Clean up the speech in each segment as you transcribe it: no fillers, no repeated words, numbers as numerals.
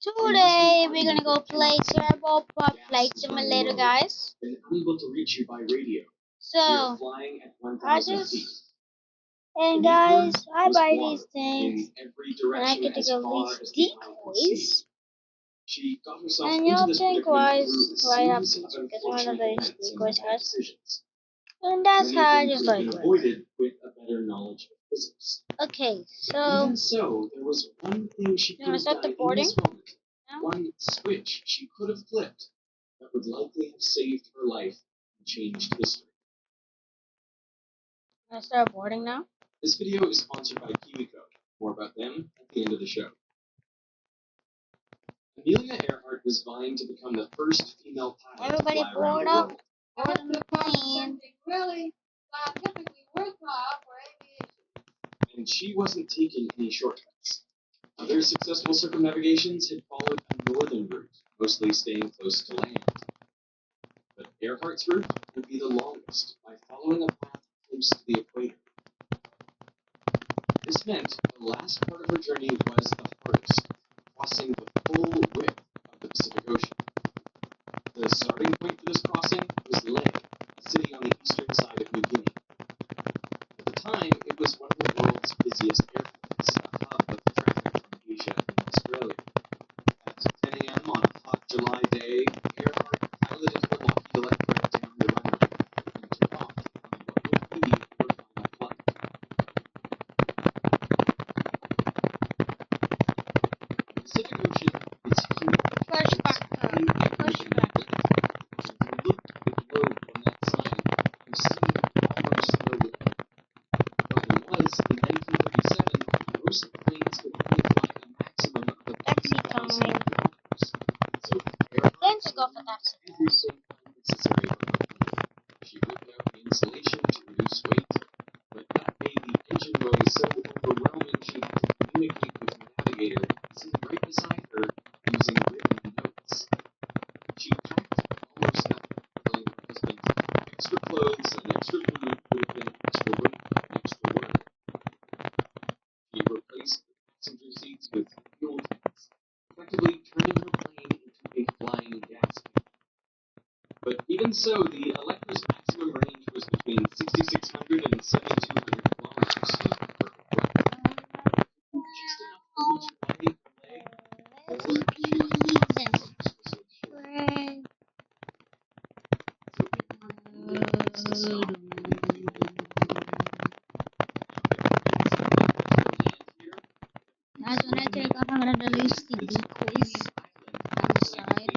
Today we're gonna go play Torboprop Flight Simulator, guys. Unable to reach you by radio. So Flying at I 1,000 feet. just and guys, I buy these In things every and I direction get to as go far these as the eye can see. decoys. She got herself And into you'll this think predicament why I have through a to series get of one of unfortunate those events and decoys bad has. decisions. And that's Many how of I them just could have like been it. avoided with a better knowledge of physics. Okay, Even so so, there was one thing she you could wanna have start done the in boarding this moment. now? One switch she could have flipped that would likely have saved her life and changed history. Wanna start boarding now? This video is sponsored by KiwiCo. More about them at the end of the show. Amelia Earhart was vying to become the first female pilot Everybody to fly around board the up. world. Board the plane. Really scientifically worthwhile for aviation. And she wasn't taking any shortcuts. Other successful circumnavigations had followed a northern route, mostly staying close to land. But Earhart's route would be the longest, by following a path close to the equator. This meant the last part of her journey was the hardest, crossing the full width of the Pacific Ocean. The starting point for this crossing was Leh, a city on the eastern side of New Guinea. At the time, it was one of the world's busiest airports, a hub of traffic from Asia and Australia. At 10 a.m. on a hot July day, Earhart piloted her Lockheed Electric down the runway and took off on what would be her final flight. The Pacific Ocean is huge. Flashback. Flashback. If you look at the globe from that side, you see almost no land. The problem was, in 1937, most planes could only fly a maximum of Taxi 3,000 coming. kilometers. So Earhart Let's go for did taxi. everything unnecessary for her plane. She ripped out the insulation to reduce weight, but that made the engine noise so overwhelming she had to communicate with her navigator, sitting right beside her, using written notes. She packed almost nothing, telling her husband extra clothes and extra food would have been extra weight and extra work. She replaced the passenger seats with fuel tanks, effectively turning her plane into a flying gas can. But even so, the Electra's maximum range was between 6,600 and 7,200 kilometers in a perfect flight. Just enough to reach Hawaii from Leh, or she might cross the Alps with ship. So Earhart refused to stop and keep Guys, when I take off, I'm gonna release the decoys on the side.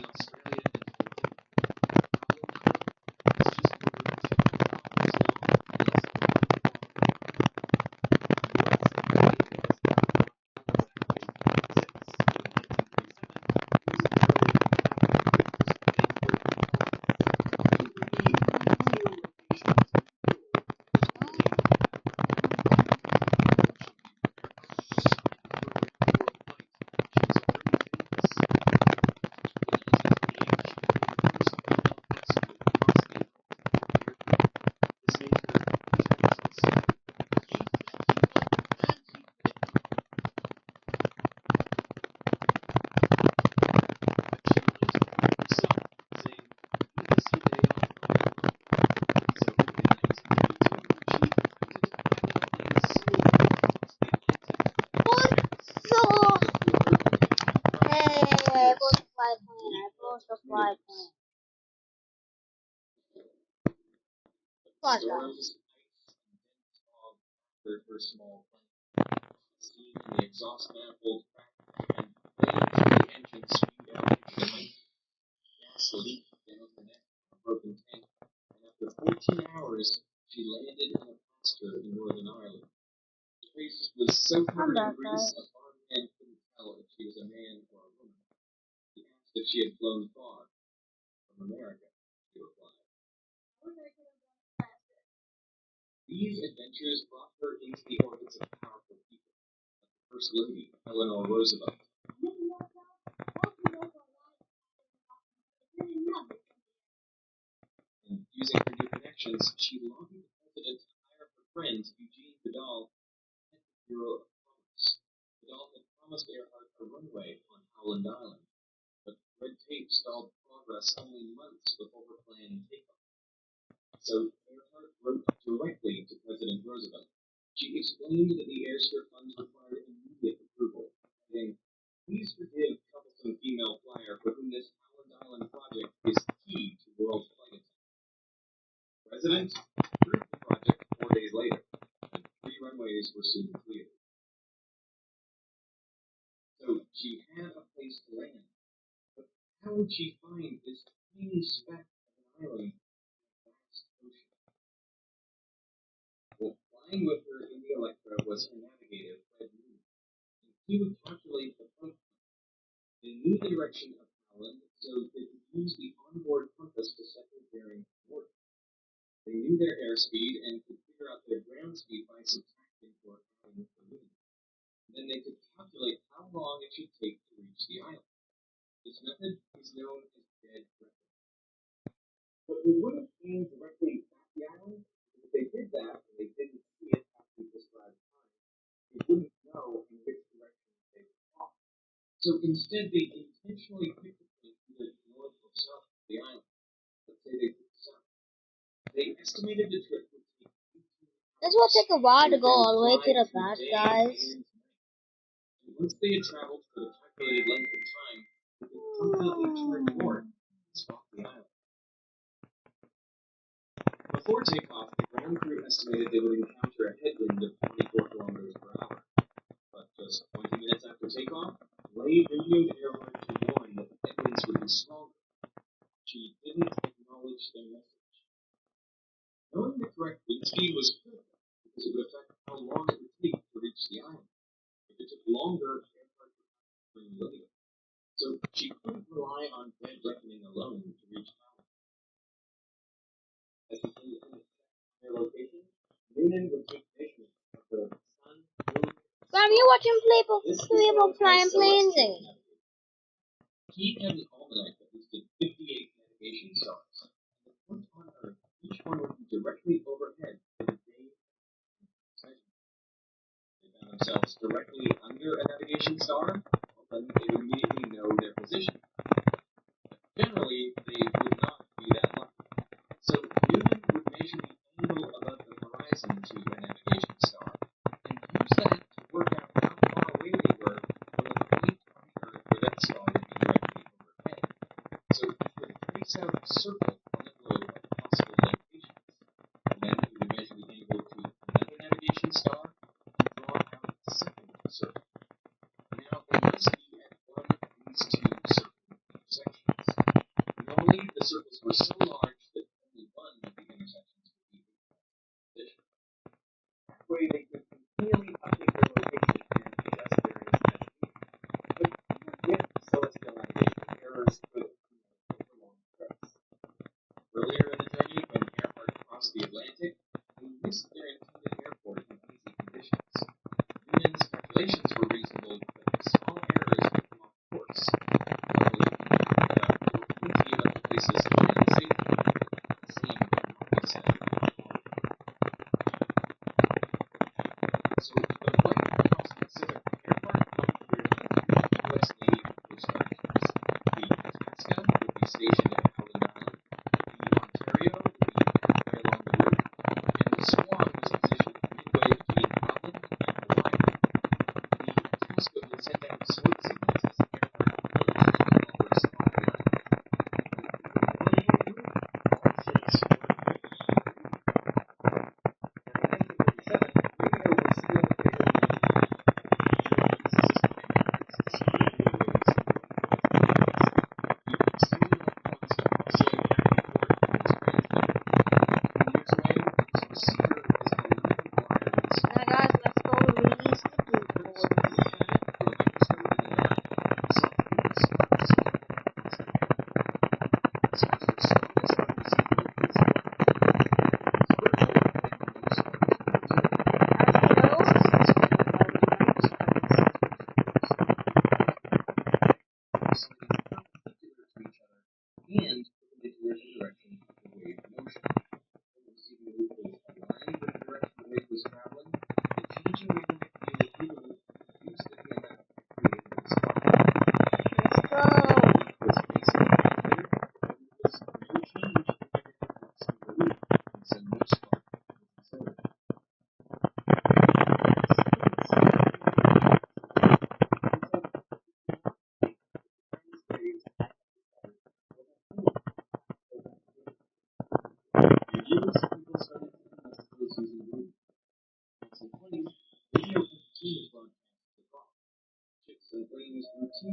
Storms, ice, and fog battered her small plane. Steam in the exhaust manifold cracked, and flames from the engine spewed out into the night. Gas leaked down her neck from a broken tank, and after 14 hours, she landed in a pasture in Northern Ireland. The place was so covered in grease, a farmhand couldn't tell if she was a man or a woman. He asked if she had flown far. From America, she replied. These adventures brought her into the orbits of powerful people, like the First Lady, Eleanor Roosevelt. And using her new connections, she lobbied the president to hire her friend, Eugene Vidal, head of the Bureau of Commerce. Vidal had promised Earhart a runway on Howland Island, but red tape stalled progress only months before her planned takeoff. So Earhart wrote directly to President Roosevelt. She explained that the airstrip funds required immediate approval, saying, "Please forgive troublesome female flyer for whom this Howland Island project is key to world flight attendance." The President approved the project 4 days later, and 3 runways were soon cleared. So she had a place to land, but how would she find this tiny speck of an island in a vast ocean? Well, flying with her in the Electra was her navigator, Fred Newman, and he would calculate the flight time. They knew the direction of Howland, so they could use the onboard compass to set their bearing north. They knew their airspeed and could figure out their ground speed by subtracting or adding the wind. Then they could calculate how long it should take to reach the island. This method is known as dead reckoning. But they wouldn't aim directly at the island, because if they did that and they didn't see it at the prescribed time, they wouldn't know in which direction they were off. So instead, they intentionally picked a point either north or south of the island. Let's say they picked south. They estimated the trip would take 18 hours. This will take a while to go all the way to the back, guys. Once they had traveled for the calculated length of time, they could confidently turn north and spot the island. Before takeoff, the ground crew estimated they would encounter a headwind of 24 kilometers per hour. But just 20 minutes after takeoff, Ray radioed Earhart to warn that the headwinds would be stronger. She didn't acknowledge their message. Knowing the correct wind speed was critical because it would affect how long it would take to reach the island. If it took longer, Earhart would have to bring later. So she couldn't rely on dead reckoning alone to reach Howland. As the independent checked their location, Newman would take measurements of the sun, moon, Mom, you watching people flying planes? He had an almanac that listed 58 navigation stars. And the point on Earth, each one would be directly overhead for the day of measurement. They found themselves directly under a navigation star, well, then they would immediately know their position. Generally, they would not be that lucky. So Newman would measure the angle above the horizon to a navigation star, and use that to work out how far away they were from the point on Earth where that star would be directly overhead. So he could trace out a circle on the globe of possible locations. And then he would measure the angle to another navigation star and draw out a second circle. Now they must be at one of these two circle intersections. Normally, the circles were so large that only one of the intersections would be in position. That way, they could continually update their location and adjust their instrument. But even with celestial navigation, errors could occur over long trips. Earlier in the journey, when Earhart crossed the Atlantic, they missed their intended airport in hazy conditions. Newman's calculations were reasonable, but small errors would come off course. Luckily, there were plenty of other places to land safely. The same could not be said for Howland. So the flight across the Pacific, Earhart commandeered 3 U.S. Navy Coast Guard ships. The Itasca would be stationed at Howland Island, the Ontario would be halfway along the route, and the Swan was positioned midway between Howland and Hawaii. The Itasca would send out smoke signals as Earhart approached to lower spot the island. But what do you do? All ships were ready. And in 1957, radio was still a bigger than ever. During this time, exceedingly waves in the 140 degrees. The extreme electrons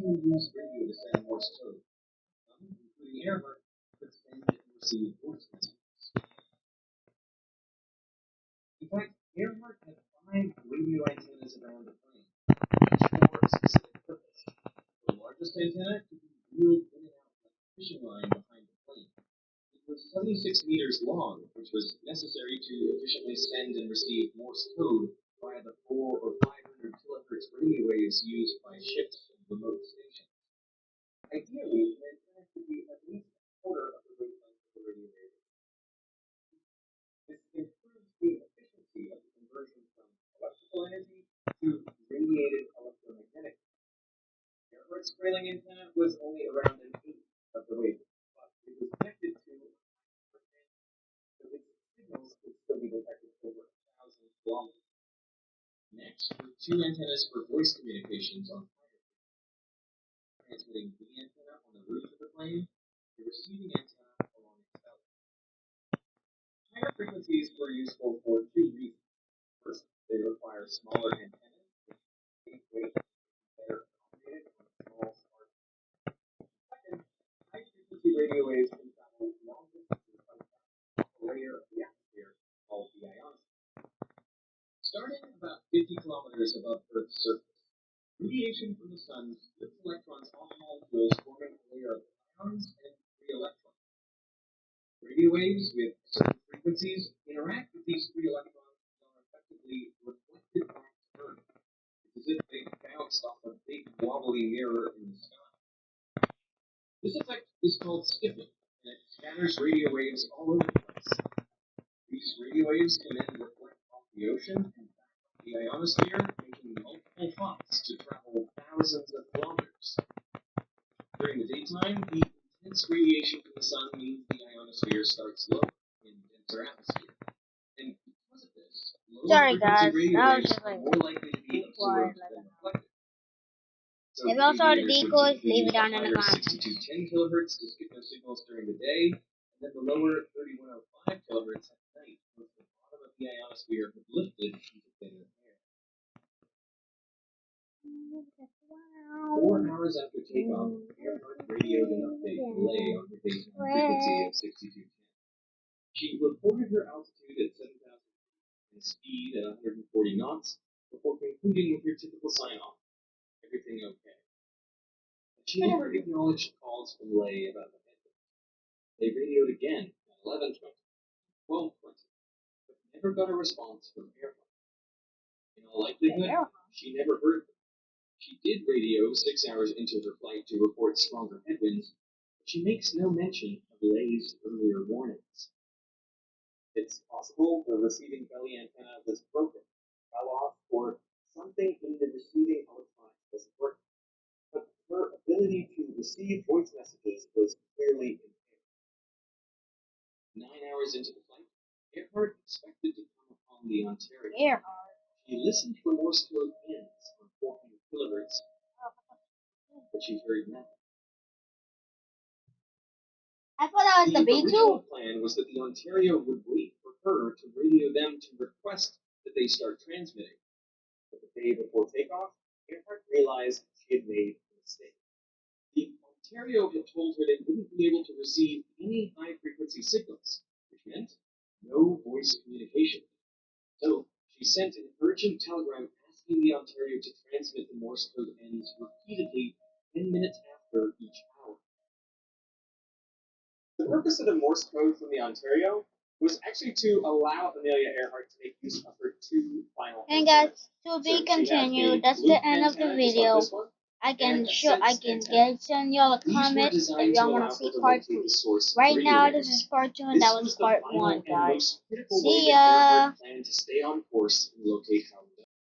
people use radio to send Morse code. Some, including Earhart, could send and receive voice messages. In fact, Earhart had 5 radio antennas around the plane, each for a specific purpose. The largest antenna could be wheeled in and out like a fishing line behind the plane. It was 76 meters long, which was necessary to efficiently send and receive Morse code via the 400 or 500 kilohertz radio waves used by ships and remote stations. Ideally, the antenna could be at least a quarter of the wavelength of the radio wave. This improves the efficiency of the conversion from electrical energy to radiated electromagnetic. Earhart's trailing antenna was only around an eighth of the wavelength, but it was connected to a high so its signals could still be detected over 1,000 kilometers. Next were 2 antennas for voice communications on higher frequencies, transmitting the antenna on the roof of the plane, the receiving antenna along its belly. Higher frequencies were useful for 2 reasons. First, they require smaller antennas, which weight better accommodated on small spark. Second, high-frequency radio waves can travel long distances by passing a layer of the atmosphere called the ionosphere. Starting about 50 kilometers above Earth's surface, radiation from the sun splits electrons off molecules, forming a layer of ions and free electrons. Radio waves with certain frequencies interact with these free electrons and are effectively reflected back to Earth. It's as if they bounced off a big wobbly mirror in the sky. This effect is called skipping, and it scatters radio waves all over the place. These radio waves can then reflect off the ocean and back up the ionosphere, making multiple hops to travel thousands of kilometers. During the daytime, the intense radiation from the sun means the ionosphere starts lower in denser atmosphere. And because of this, lower frequency radio waves are more likely to be absorbed than reflected. So Maybe I'll start the decoys, leave it the down in the higher comments. 6210 kilohertz to skip those signals during the day, and then the lower 3105 kilohertz at night, once the bottom of the ionosphere had lifted into thinner air. 4 hours after takeoff, Earhart radioed an update delay on her daytime frequency of 6210. She reported her altitude at 7,000 feet and speed at 140 knots before concluding with her typical sign-off. Everything okay. But she never acknowledged calls from Lay about the headwinds. They radioed again at 11:20, 12:20, but never got a response from Earhart. In all likelihood, she never heard them. She did radio 6 hours into her flight to report stronger headwinds, but she makes no mention of Lay's earlier warnings. It's possible the receiving belly antenna was broken, fell off, or something in the receiving electronics wasn't working. But her ability to receive voice messages was clearly impaired. 9 hours into the flight, Earhart expected to come upon the Ontario. She listened for Morse code ends on 400 kilohertz, but she heard nothing. I thought that was the original B2. plan was that the Ontario would wait for her to radio them to request that they start transmitting. But the day before takeoff, Earhart realized she had made a mistake. The Ontario had told her they wouldn't be able to receive any high-frequency signals, which meant no voice communication. So she sent an urgent telegram asking the Ontario to transmit the Morse code ends repeatedly 10 minutes after each hour. The purpose of the Morse code from the Ontario was actually to allow Amelia Earhart to make use of her 2 final And antennas. guys, to be So continued, that's the end of the video. I can send y'all a comment if y'all want to see part 2. Right now, this is part 2 and that was part 1, guys. See ya! Planned to stay on course and locate how